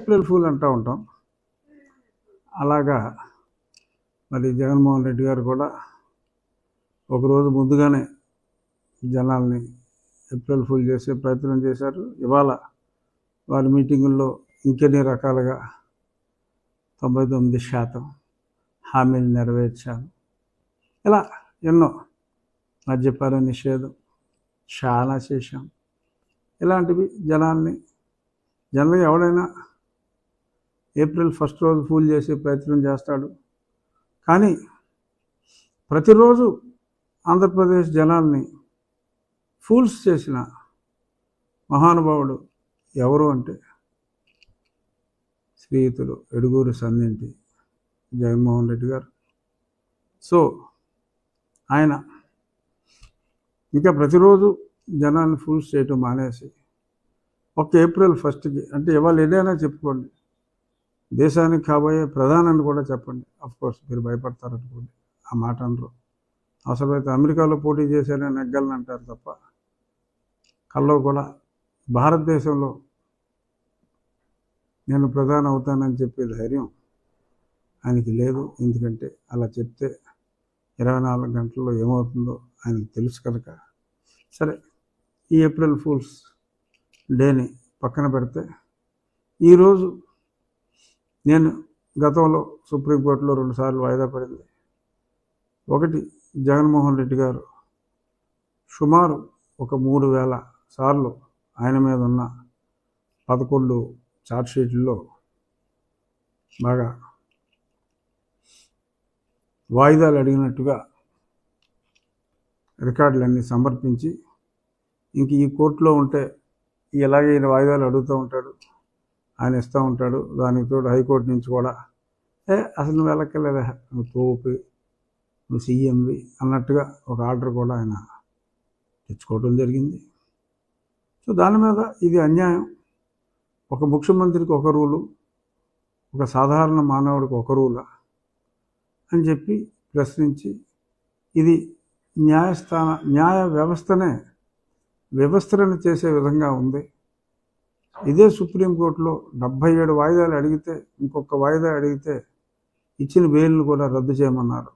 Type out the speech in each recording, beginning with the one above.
April fool అంటూ ఉంటాం. అలాగా మరి జగన్మోహన్ రెడ్డి గారు కూడా ఒకరోజు ముందుగానే జనాల్ని ఏప్రిల్ ఫూల్ చేసే ప్రయత్నం చేశారు. ఇవాళ వారి మీటింగుల్లో ఇంకెన్ని రకాలుగా 99% హామీలు నెరవేర్చాను, ఇలా ఎన్నో, మద్యపాన నిషేధం చాలా చేశాం. ఇలాంటివి జనరల్గా ఎవడైనా ఏప్రిల్ 1 రోజు ఫూల్ చేసే ప్రయత్నం చేస్తాడు. కానీ ప్రతిరోజు ఆంధ్రప్రదేశ్ జనాల్ని ఫూల్స్ చేసిన మహానుభావుడు ఎవరు అంటే శ్రీయుతులు ఎడుగూరి సన్నింటి జగన్మోహన్ రెడ్డి గారు. సో ఆయన ఇంకా ప్రతిరోజు జనాన్ని ఫూల్స్ చేయటం మానేసి ఒక ఏప్రిల్ 1కి, అంటే ఇవాళ ఏదైనా చెప్పుకోండి, దేశానికి కాబోయే ప్రధానాన్ని కూడా చెప్పండి. అఫ్కోర్స్ మీరు భయపడతారనుకోండి, ఆ మాట అనరు. అవసరమైతే అమెరికాలో పోటీ చేశారని నెగ్గలను అంటారు తప్ప కల్లో కూడా భారతదేశంలో నేను ప్రధాని అవుతానని చెప్పే ధైర్యం ఆయనకి లేదు. ఎందుకంటే అలా చెప్తే 24 గంటల్లో ఏమవుతుందో ఆయనకు తెలుసు కనుక. సరే, ఈ ఏప్రిల్ ఫూల్స్ డేని పక్కన పెడితే, ఈరోజు నేను గతంలో సుప్రీంకోర్టులో 2 సార్లు వాయిదా పడింది. ఒకటి, జగన్మోహన్ రెడ్డి గారు సుమారు ఒక 3000 సార్లు ఆయన మీద ఉన్న 11 ఛార్జ్షీట్లలో బాగా వాయిదాలు అడిగినట్టుగా రికార్డులన్నీ సమర్పించి, ఇంక ఈ కోర్టులో ఉంటే ఇలాగే ఈయన వాయిదాలు అడుగుతూ ఉంటాడు, ఆయన ఇస్తూ ఉంటాడు. దానికి తోడు హైకోర్టు నుంచి కూడా అసలు నువ్వు వెళ్ళక్కర్లేదా, నువ్వు తోపి, నువ్వు సీఎంవి అన్నట్టుగా ఒక ఆర్డర్ కూడా ఆయన తెచ్చుకోవడం జరిగింది. సో దాని మీద ఇది అన్యాయం, ఒక ముఖ్యమంత్రికి ఒక రూలు, ఒక సాధారణ మానవుడికి ఒక రూలా అని చెప్పి ప్రశ్నించి, ఇది న్యాయ వ్యవస్థనే వ్యవస్థలను చేసే విధంగా ఉంది. ఇదే సుప్రీంకోర్టులో 77 వాయిదాలు అడిగితే, ఇంకొక వాయిదా అడిగితే ఇచ్చిన బెయిల్ను కూడా రద్దు చేయమన్నారు.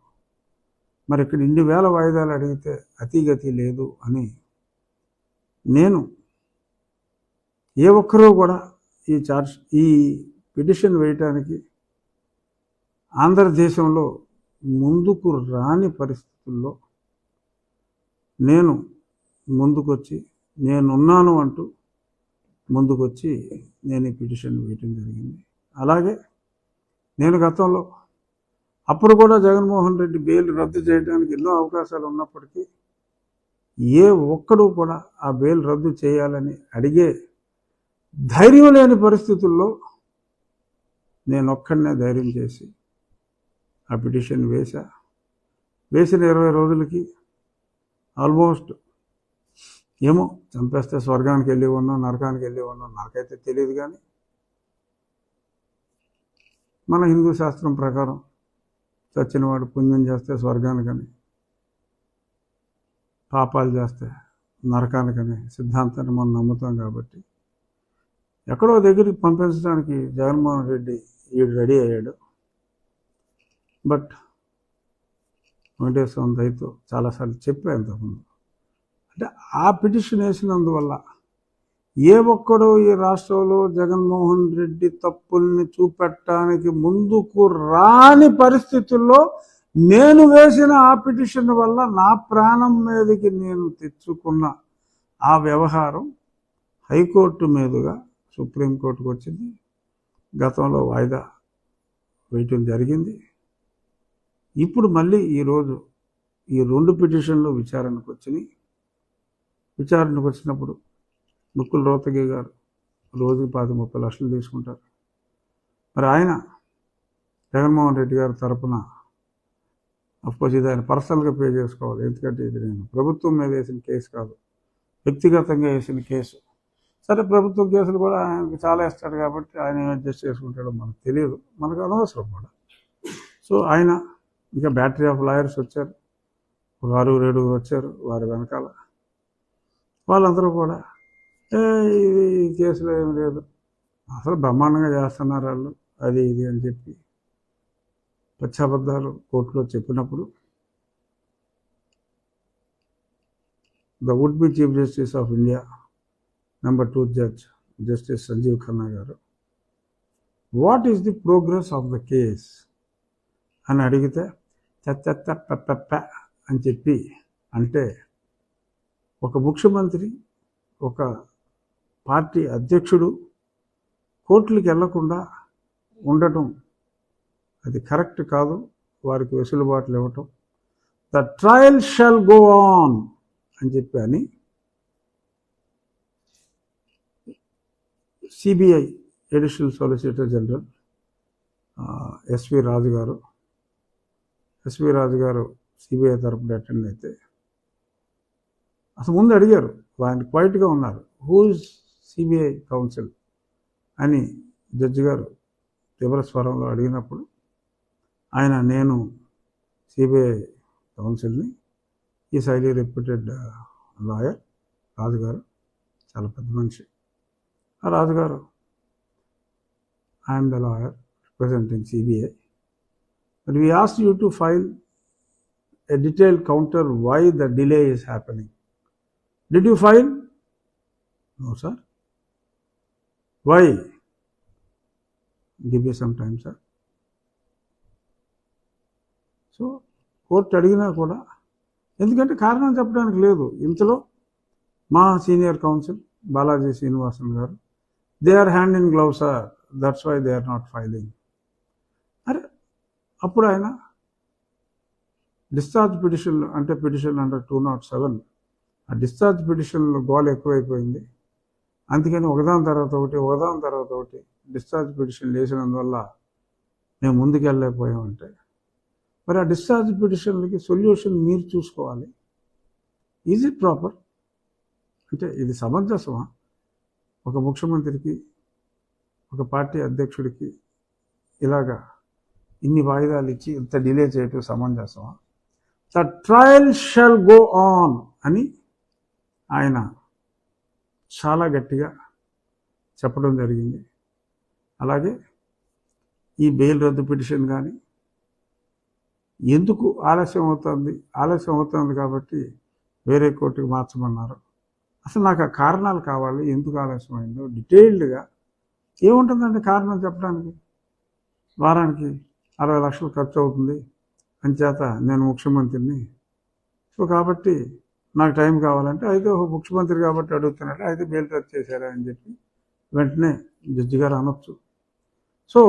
మరి ఇక్కడ ఇన్ని వేల వాయిదాలు అడిగితే అతిగతి లేదు అని నేను, ఏ ఒక్కరూ కూడా ఈ పిటిషన్ వేయటానికి ఆంధ్రదేశంలో ముందుకు రాని పరిస్థితుల్లో నేను ముందుకొచ్చి, నేనున్నాను అంటూ ముందుకొచ్చి నేను ఈ పిటిషన్ వేయటం జరిగింది. అలాగే నేను గతంలో అప్పుడు కూడా జగన్మోహన్ రెడ్డి బెయిల్ రద్దు చేయడానికి ఎన్నో అవకాశాలు ఉన్నప్పటికీ ఏ ఒక్కడూ కూడా ఆ బెయిల్ రద్దు చేయాలని అడిగే ధైర్యం లేని పరిస్థితుల్లో నేను ఒక్కడనే ధైర్యం చేసి ఆ పిటిషన్ వేసిన 20 రోజులకి ఆల్మోస్ట్ ఏమో, చంపేస్తే స్వర్గానికి వెళ్ళి ఉన్నాం, నరకానికి వెళ్ళి ఉన్నాం, నాకైతే తెలియదు. కానీ మన హిందూ శాస్త్రం ప్రకారం చచ్చినవాడు పుణ్యం చేస్తే స్వర్గానికని, పాపాలు చేస్తే నరకానికని సిద్ధాంతాన్ని మనం నమ్ముతాం. కాబట్టి ఎక్కడో దగ్గరికి పంపించడానికి జగన్మోహన్ రెడ్డి రెడీ అయ్యాడు. బట్ వెంకటేశ్వర దయతో చాలాసార్లు చెప్పా ఇంతకుముందు, అంటే ఆ పిటిషన్ వేసినందువల్ల ఏ ఒక్కడో ఈ రాష్ట్రంలో జగన్మోహన్ రెడ్డి తప్పుల్ని చూపెట్టడానికి ముందుకు రాని పరిస్థితుల్లో నేను వేసిన ఆ పిటిషన్ వల్ల నా ప్రాణం మీదకి నేను తెచ్చుకున్న ఆ వ్యవహారం హైకోర్టు మీదుగా సుప్రీంకోర్టుకు వచ్చింది. గతంలో వాయిదా వేయటం జరిగింది. ఇప్పుడు మళ్ళీ ఈరోజు ఈ 2 పిటిషన్లు విచారణకు వచ్చినప్పుడు ముక్కుల రోతగి గారు రోజుకి 10-30 లక్షలు తీసుకుంటారు. మరి ఆయన జగన్మోహన్ రెడ్డి గారి తరఫున అఫ్కోర్స్ ఇది ఆయన పర్సనల్గా పే చేసుకోవాలి. ఎందుకంటే ఇది నేను ప్రభుత్వం మీద వేసిన కేసు కాదు, వ్యక్తిగతంగా వేసిన కేసు. సరే, ప్రభుత్వం కేసులు కూడా ఆయనకి చాలా ఇస్తాడు కాబట్టి ఆయన ఏం అడ్జస్ట్ చేసుకుంటాడో మనకు తెలియదు, మనకు అనవసరం కూడా. సో ఆయన, ఇంకా బ్యాటరీ ఆఫ్ లాయర్స్ వచ్చారు, ఒక 6-7 వచ్చారు వారి వెనకాల. వాళ్ళందరూ కూడా ఈ కేసులో ఏం లేదు, అసలు బ్రహ్మాండంగా చేస్తున్నారు వాళ్ళు, అది ఇది అని చెప్పి పచ్చాబద్ధాలు కోర్టులో చెప్పినప్పుడు the would be chief justice of India number 2 judge justice Sanjiv Khanna garu, what is the progress of the case అని అడిగితే పెప్ప అని చెప్పి అంటే ఒక ముఖ్యమంత్రి, ఒక పార్టీ అధ్యక్షుడు కోర్టులకు వెళ్లకుండా ఉండటం అది కరెక్ట్ కాదు, వారికి వెసులుబాట్లు ఇవ్వటం. The trial shall go on అని చెప్పి అని CBI additional solicitor general S V Raju garu CBI తరపున అటెండ్ అయితే అసలు ముందు అడిగారు, ఆయన క్వైట్గా ఉన్నారు, హూ ఇస్ సిబిఐ కౌన్సిల్ అని జడ్జి గారు తీవ్ర స్వరంలో అడిగినప్పుడు ఆయన నేను సిబిఐ కౌన్సిల్ని, ఈ హైలీ రెప్యూటెడ్ లాయర్ రాజుగారు, చాలా పెద్ద మనిషి ఆ రాజుగారు, I'm the lawyer representing CBI, but we asked you to file a detailed counter why the delay is happening. Did you file? No, sir. Why? Give me some time, sir. So court అడిగినా కూడా, ఎందుకంటే కారణం చెప్పడానికి లేదు. ఇంతలో మా senior council Balaji Srinivasan గారు, they are hand in glove sir, that's why they are not filing. అరే అప్పుడు ఆయన డిశ్చార్జ్ పిటిషన్లు అంటే పిటిషన్ అండర్ 207, ఆ డిశ్చార్జ్ పిటిషన్లో గోల్ ఎక్కువైపోయింది, అందుకని ఒకదాని తర్వాత ఒకటి డిశ్చార్జ్ పిటిషన్ వేసినందువల్ల మేము ముందుకెళ్ళలేకపోయామంటే, మరి ఆ డిశ్చార్జ్ పిటిషన్లకి సొల్యూషన్ మీరు చూసుకోవాలి. Is it proper? అంటే ఇది సమంజసమా? ఒక ముఖ్యమంత్రికి, ఒక పార్టీ అధ్యక్షుడికి ఇలాగా ఇన్ని వాయిదాలు ఇచ్చి ఇంత డిలే చేయటం సమంజసమా? The trial shall go on అని ఆయన చాలా గట్టిగా చెప్పడం జరిగింది. అలాగే ఈ బెయిల్ రద్దు పిటిషన్ కానీ ఎందుకు ఆలస్యం అవుతుంది కాబట్టి వేరే కోర్టుకు మార్చమన్నారు. అసలు నాకు ఆ కారణాలు కావాలి, ఎందుకు ఆలస్యమైందో డీటెయిల్డ్గా. ఏముంటుందండి కారణం చెప్పడానికి? వారానికి 60 లక్షలు ఖర్చు అవుతుంది, అంచేత నేను ముఖ్యమంత్రిని, సో కాబట్టి నాకు టైం కావాలంటే, అయితే ఒక ముఖ్యమంత్రి కాబట్టి అడుగుతున్నట్టు, అయితే బెయిల్ రద్దు చేశారా అని చెప్పి వెంటనే జడ్జి గారు అనొచ్చు. సో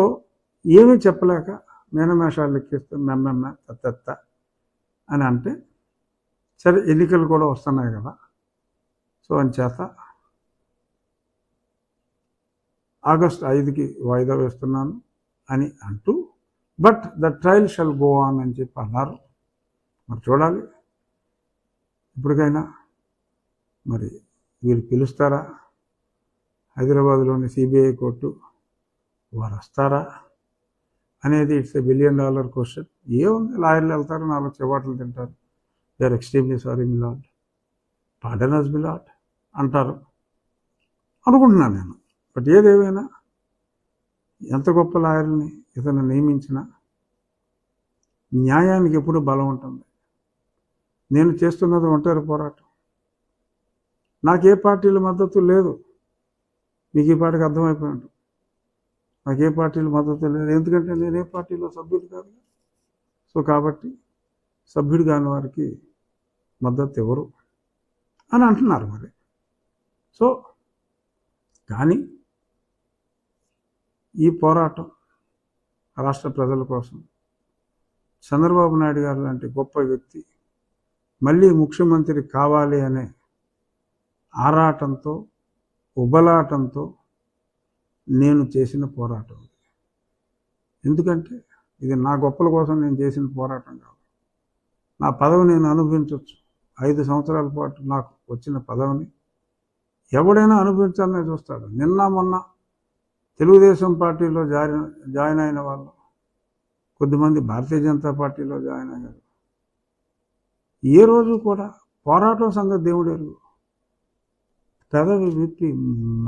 ఏమీ చెప్పలేక మేనమేషాలు లెక్కిస్తూ మెమ్మెమ్మ తత్త అని అంటే, సరే ఎన్నికలు కూడా వస్తున్నాయి కదా, సో అంచేత ఆగస్టు 5కి వాయిదా వేస్తున్నాను అని అంటూ, but the trial shall go on అని చెప్పి అన్నారు. మరి చూడాలి ఇప్పటికైనా మరి వీరు పిలుస్తారా, హైదరాబాద్లోని సిబిఐ కోర్టు వారు వస్తారా అనేది ఇట్స్ $1 బిలియన్ క్వశ్చన్. ఏముంది, లాయర్లు వెళ్తారు, 4 చెవాట్లు తింటారు, they are extremely sorry milord, pardon us milord అంటారు అనుకుంటున్నాను నేను. బట్ ఏదేమైనా ఎంత గొప్ప లాయర్ని ఇతను నియమించినా న్యాయానికి ఎప్పుడు బలం ఉంటుంది. నేను చేస్తున్నది ఒంటరి పోరాటం, నాకు ఏ పార్టీల మద్దతు లేదు, మీకు ఈ పార్టీకి అర్థమైపోయి ఉంటుంది. నాకు ఏ పార్టీల మద్దతు లేదు, ఎందుకంటే నేను ఏ పార్టీలో సభ్యుడు కాదు. సో కాబట్టి సభ్యుడు కాని వారికి మద్దతు ఎవరు అని అంటున్నారు మరి. సో కానీ ఈ పోరాటం రాష్ట్ర ప్రజల కోసం చంద్రబాబు నాయుడు గారు లాంటి గొప్ప వ్యక్తి మళ్ళీ ముఖ్యమంత్రి కావాలి అనే ఆరాటంతో, ఉబలాటంతో నేను చేసిన పోరాటం. ఎందుకంటే ఇది నా గొప్పల కోసం నేను చేసిన పోరాటం కాదు. నా పదవి నేను అనుభవించవచ్చు, 5 సంవత్సరాల పాటు నాకు వచ్చిన పదవిని ఎవడైనా అనుభవించాలనే చూస్తాడు. నిన్న మొన్న తెలుగుదేశం పార్టీలో జాయిన్ అయిన వాళ్ళు కొద్దిమంది భారతీయ జనతా పార్టీలో జాయిన్ అయ్యారు. ఏ రోజు కూడా పోరాటం సంగతి దేవుడు ఎరుగు. పెదవి విప్పి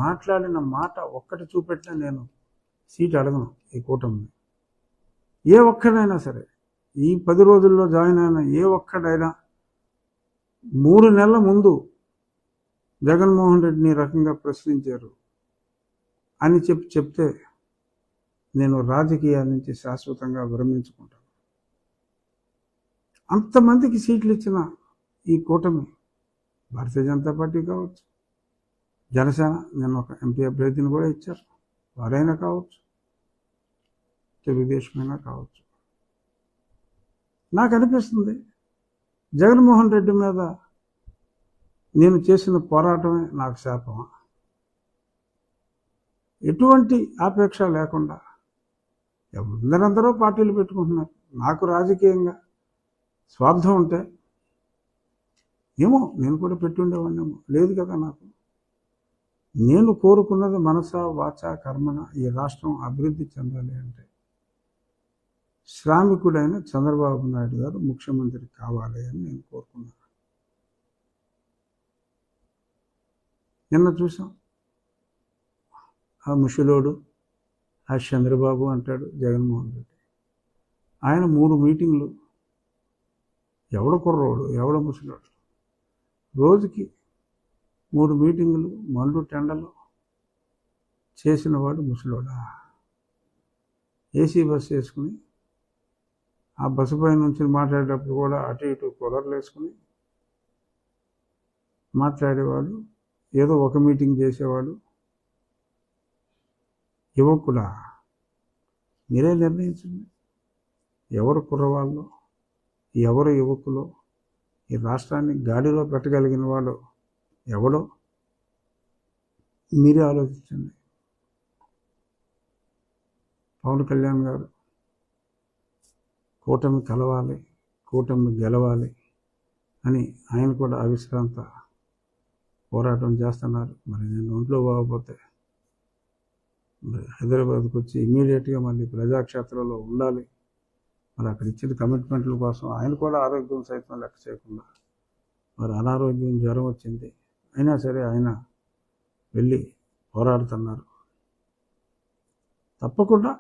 మాట్లాడిన మాట ఒక్కటి చూపెట్టినా నేను సీట్ అడగను ఈ కూటమిని. ఏ ఒక్కడైనా సరే, ఈ 10 రోజుల్లో జాయిన్ అయిన ఏ ఒక్కడైనా 3 నెలల ముందు జగన్మోహన్ రెడ్డిని రకంగా ప్రశ్నించారు అని చెప్తే నేను రాజకీయాల నుంచి శాశ్వతంగా విరమించుకుంటాను. అంతమందికి సీట్లు ఇచ్చిన ఈ కూటమి, భారతీయ జనతా పార్టీ కావచ్చు, జనసేన, నిన్న ఒక ఎంపీ అభ్యర్థిని కూడా ఇచ్చారు, వారైనా కావచ్చు, తెలుగుదేశమైనా కావచ్చు. నాకు అనిపిస్తుంది జగన్మోహన్ రెడ్డి మీద నేను చేసిన పోరాటమే నాకు శాపమా? ఎటువంటి ఆపేక్ష లేకుండా అందరందరూ పార్టీలు పెట్టుకుంటున్నారు. నాకు రాజకీయంగా స్వార్థం ఉంటే ఏమో నేను కూడా పెట్టి ఉండేవాడినేమో. లేదు కదా. నాకు నేను కోరుకున్నది మనస వాచ కర్మన ఈ రాష్ట్రం అభివృద్ధి చెందాలి అంటే శ్రామికుడైన చంద్రబాబు నాయుడు గారు ముఖ్యమంత్రి కావాలి అని నేను కోరుకున్నాను. నిన్న చూసాం, ఆ ముషిలోడు, ఆ చంద్రబాబు అంటాడు జగన్మోహన్ రెడ్డి. ఆయన 3 మీటింగ్లు, ఎవడ కుర్రోడు ఎవడ ముసలోడు, రోజుకి 3 మీటింగులు, మండు టెండలు చేసిన వాడు ముసలోడా? ఏసీ బస్సు వేసుకుని ఆ బస్సు పై నుంచి మాట్లాడేటప్పుడు కూడా అటు ఇటు కూలర్లు వేసుకుని మాట్లాడేవాడు, ఏదో ఒక మీటింగ్ చేసేవాడు. యువకుడా? మీరే నిర్ణయించండి, ఎవరు కుర్రవాళ్ళు, ఎవరు యువకులు, ఈ రాష్ట్రాన్ని గాడిలో పెట్టగలిగిన వాడు ఎవడో మీరే ఆలోచించండి. పవన్ కళ్యాణ్ గారు కూటమి కలవాలి, కూటమి గెలవాలి అని ఆయన కూడా అవిశ్రాంత పోరాటం చేస్తున్నారు. మరి నేను ఒంట్లో బాగోపోతే మరి హైదరాబాద్కి వచ్చి ఇమీడియట్గా మళ్ళీ ప్రజాక్షేత్రంలో ఉండాలి. మరి అక్కడ ఇచ్చిన కమిట్మెంట్ల కోసం ఆయన కూడా ఆరోగ్యం సైతం లెక్క చేయకుండా, మరి అనారోగ్యం, జ్వరం వచ్చింది, అయినా సరే ఆయన వెళ్ళి పోరాడుతున్నారు. తప్పకుండా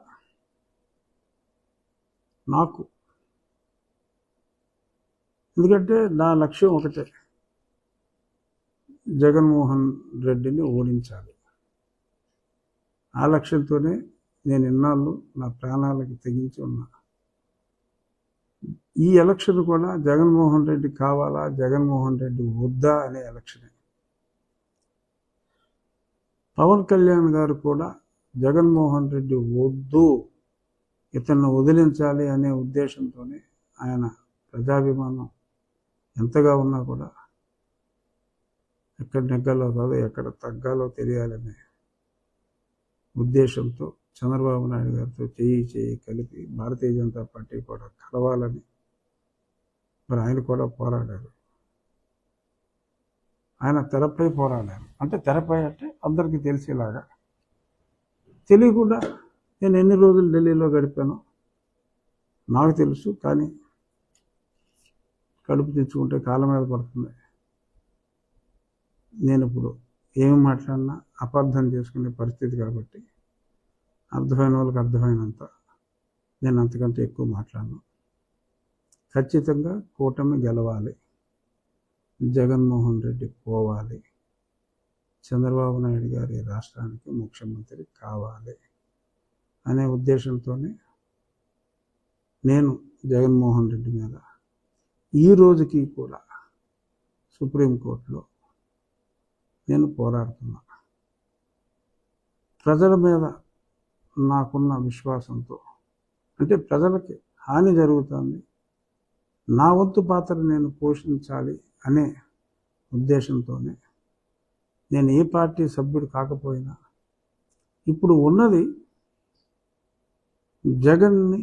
నాకు, ఎందుకంటే నా లక్ష్యం ఒకటే, జగన్మోహన్ రెడ్డిని ఓడించాలి. ఆ లక్ష్యంతోనే నేను ఇన్నాళ్ళు నా ప్రాణాలకు తెగించి ఉన్నా. ఈ ఎలక్షన్ కూడా జగన్మోహన్ రెడ్డి కావాలా, జగన్మోహన్ రెడ్డి వద్దా అనే ఎలక్షనే. పవన్ కళ్యాణ్ గారు కూడా జగన్మోహన్ రెడ్డి వద్దు, ఇతన్ని వదిలించాలి అనే ఉద్దేశంతోనే ఆయన ప్రజాభిమానం ఎంతగా ఉన్నా కూడా ఎక్కడ నెగ్గాలో కాదు, ఎక్కడ తగ్గాలో తెలియాలనే ఉద్దేశంతో చంద్రబాబు నాయుడు గారితో చేయి కలిపి భారతీయ జనతా పార్టీ కూడా కలవాలని మరి ఆయన కూడా పోరాడారు. ఆయన తెరపై పోరాడారు. అంటే తెరపై అంటే అందరికీ తెలిసేలాగా, తెలియకుండా నేను ఎన్ని రోజులు ఢిల్లీలో గడిపానో నాకు తెలుసు. కానీ కడుపు తెచ్చుకుంటే కాళ్ళ మీద పడుతుంది. నేను ఇప్పుడు ఏమి మాట్లాడినా అపార్థం చేసుకునే పరిస్థితి కాబట్టి అర్థమైన వాళ్ళకి అర్థమైనంత, నేను అంతకంటే ఎక్కువ మాట్లాడను. ఖచ్చితంగా కూటమి గెలవాలి, జగన్మోహన్ రెడ్డి పోవాలి, చంద్రబాబు నాయుడు గారి రాష్ట్రానికి ముఖ్యమంత్రి కావాలి అనే ఉద్దేశంతోనే నేను జగన్మోహన్ రెడ్డి మీద ఈ రోజుకి కూడా సుప్రీంకోర్టులో నేను పోరాడుతున్నా. ప్రజల మీద నాకున్న విశ్వాసంతో, అంటే ప్రజలకి హాని జరుగుతుంది, నా వంతు పాత్ర నేను పోషించాలి అనే ఉద్దేశంతోనే నేను ఏ పార్టీ సభ్యుడు కాకపోయినా ఇప్పుడు ఉన్నది జగన్ని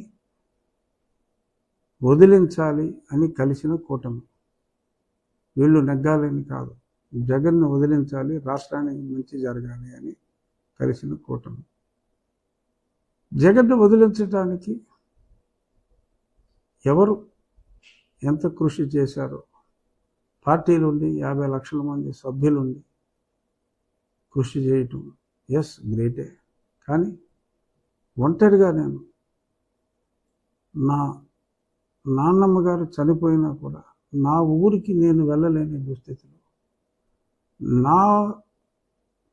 వదిలించాలి అని కలిసిన కూటమి. వీళ్ళు నెగ్గాలని కాదు, జగన్ను వదిలించాలి, రాష్ట్రానికి మంచి జరగాలి అని కలిసిన కూటమి. జగన్ను వదిలించడానికి ఎవరు ఎంత కృషి చేశారో, పార్టీలుండి 50 లక్షల మంది సభ్యులుండి కృషి చేయటం ఎస్ గ్రేటే. కానీ ఒంటరిగా నేను నా నాన్నమ్మ గారు చనిపోయినా కూడా నా ఊరికి నేను వెళ్ళలేని దుస్థితిలో, నా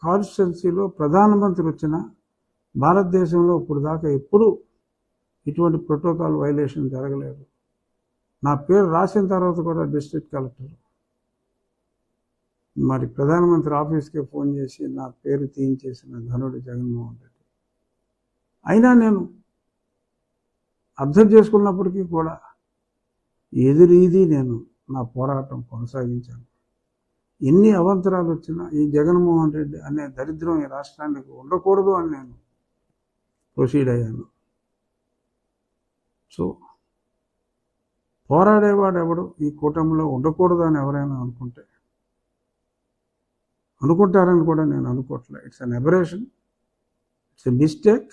కాన్స్టిట్యున్సీలో ప్రధానమంత్రి వచ్చిన భారతదేశంలో ఇప్పుడు దాకా ఎప్పుడూ ఇటువంటి ప్రోటోకాల్ వైలేషన్ జరగలేదు. నా పేరు రాసిన తర్వాత కూడా డిస్ట్రిక్ట్ కలెక్టర్ మరి ప్రధానమంత్రి ఆఫీస్కే ఫోన్ చేసి నా పేరు తీయించేసిన ఘనుడు జగన్మోహన్ రెడ్డి. అయినా నేను అర్థం చేసుకున్నప్పటికీ కూడా ఎదురీది నేను నా పోరాటం కొనసాగించాను. ఎన్ని అవాంతరాలు వచ్చినా ఈ జగన్మోహన్ రెడ్డి అనే దరిద్రం ఈ రాష్ట్రానికి ఉండకూడదు అని నేను ప్రొసీడ్ అయ్యాను. సో పోరాడేవాడు ఎవడు ఈ కూటమిలో ఉండకూడదు అని ఎవరైనా అనుకుంటారని కూడా నేను అనుకోవట్లే. It's an aberration, it's a mistake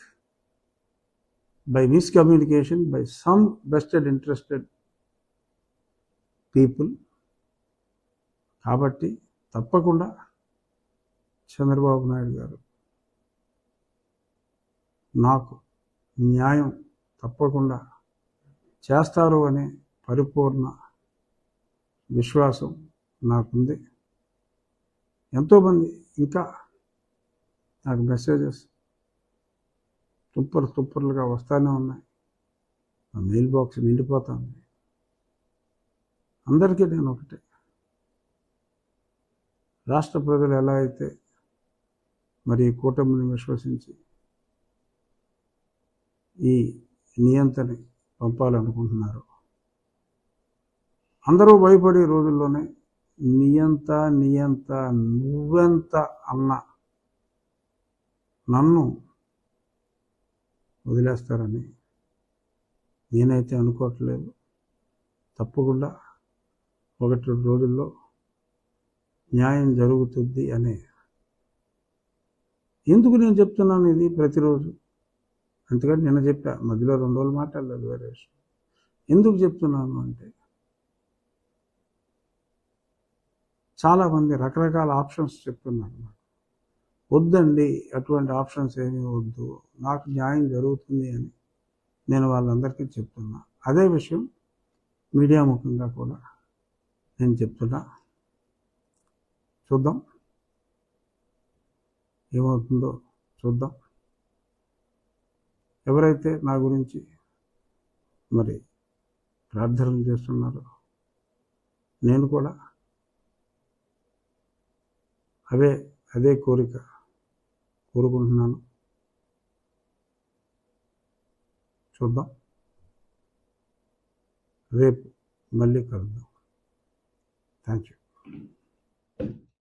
by miscommunication by some vested interested people. కాబట్టి తప్పకుండా చంద్రబాబు నాయుడు గారు నాకు న్యాయం తప్పకుండా చేస్తారు అనే పరిపూర్ణ విశ్వాసం నాకుంది. ఎంతోమంది ఇంకా నాకు మెసేజెస్ తుప్పర్లుగా వస్తూనే ఉన్నాయి. ఆ మెయిల్ బాక్స్ నిండిపోతా ఉంది. అందరికీ నేను ఒకటే, రాష్ట్ర ప్రజలు ఎలా అయితే మరి ఈ కూటమిని విశ్వసించి ఈ నియంతని పంపాలనుకుంటున్నారు, అందరూ భయపడే రోజుల్లోనే నియంత నువ్వెంత అన్న నన్ను వదిలేస్తారని నేనైతే అనుకోవట్లేదు. తప్పకుండా 1-2 రోజుల్లో న్యాయం జరుగుతుంది అనే. ఎందుకు నేను చెప్తున్నాను ఇది ప్రతిరోజు? అందుకని నిన్న చెప్పా, మధ్యలో 2 రోజులు మాట్లాడలేదు, వేరే విషయం. ఎందుకు చెప్తున్నాను అంటే చాలామంది రకరకాల ఆప్షన్స్ చెప్తున్నారు. నాకు వద్దండి, అటువంటి ఆప్షన్స్ ఏమీ వద్దు, నాకు న్యాయం జరుగుతుంది అని నేను వాళ్ళందరికీ చెప్తున్నా. అదే విషయం మీడియా ముఖంగా కూడా నేను చెప్తున్నా. చూద్దాం ఏమవుతుందో చూద్దాం. ఎవరైతే నా గురించి మరి ప్రార్థనలు చేస్తున్నారో నేను కూడా అదే కోరుకుంటున్నాను. చూద్దాం, రేపు మళ్ళీ కలుద్దాం. Thank you.